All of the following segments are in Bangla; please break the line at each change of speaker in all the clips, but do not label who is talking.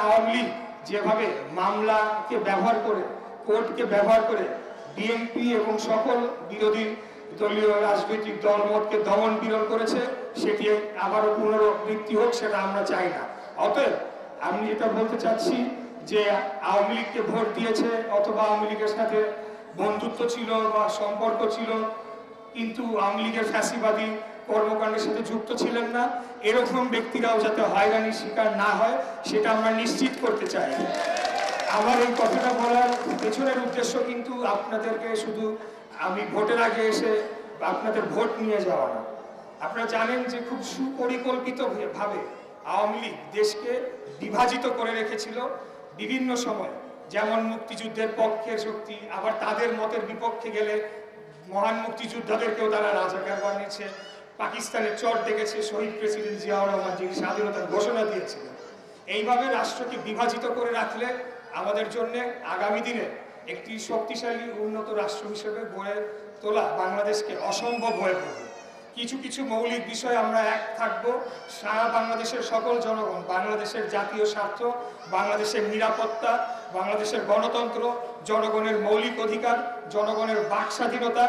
আওয়ামী লীগ যেভাবে মামলাকে ব্যবহার করে, কোর্টকে ব্যবহার করে বিএনপি এবং সকল বিরোধী দলীয় রাজনৈতিক দলমতকে দমন পীড়ন করেছে, সেটি আবারও পুনরাবৃত্তি হোক, সেটা আমরা চাই না। অতএব আমি এটা বলতে চাচ্ছি যে আওয়ামী লীগকে ভোট দিয়েছে অথবা আওয়ামী লীগের সাথে বন্ধুত্ব ছিল বা সম্পর্ক ছিল, কিন্তু আওয়ামী লীগের ফ্যাসিবাদী কর্মকাণ্ডের সাথে যুক্ত ছিলেন না, এরকম ব্যক্তিরাও যাতে হয়রানির শিকার না হয় সেটা আমরা নিশ্চিত করতে চাই। আমার এই কথাটা বলার পেছনের উদ্দেশ্য কিন্তু আপনাদেরকে শুধু আমি ভোটের আগে এসে আপনাদের ভোট নিয়ে যাওয়া না। আপনারা জানেন যে খুব সুপরিকল্পিত ভাবে আওয়ামী লীগ দেশকে বিভাজিত করে রেখেছিল বিভিন্ন সময়, যেমন মুক্তিযুদ্ধের পক্ষের শক্তি, আবার তাদের মতের বিপক্ষে গেলে মহান মুক্তিযোদ্ধাদেরকেও তারা রাজাকার বানিয়েছে, পাকিস্তানের চর দেখেছে শহীদ প্রেসিডেন্ট জিয়াউর রহমান, যিনি স্বাধীনতার ঘোষণা দিয়েছিলেন। এইভাবে রাষ্ট্রকে বিভাজিত করে রাখলে আমাদের জন্য আগামী দিনে একটি শক্তিশালী উন্নত রাষ্ট্র হিসেবে গড়ে তোলা বাংলাদেশকে অসম্ভব হয়ে পড়বে। কিছু কিছু মৌলিক বিষয় আমরা এক থাকবো, সারা বাংলাদেশের সকল জনগণ বাংলাদেশের জাতীয় স্বার্থ, বাংলাদেশের নিরাপত্তা, বাংলাদেশের গণতন্ত্র, জনগণের মৌলিক অধিকার, জনগণের বাক স্বাধীনতা,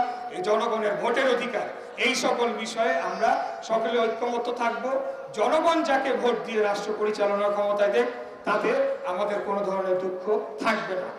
জনগণের ভোটের অধিকার, এই সকল বিষয়ে আমরা সকলে ঐক্যমত্য থাকবো। জনগণ যাকে ভোট দিয়ে রাষ্ট্র পরিচালনার ক্ষমতায় দেখ, তাতে আমাদের কোনো ধরনের দুঃখ থাকবে না।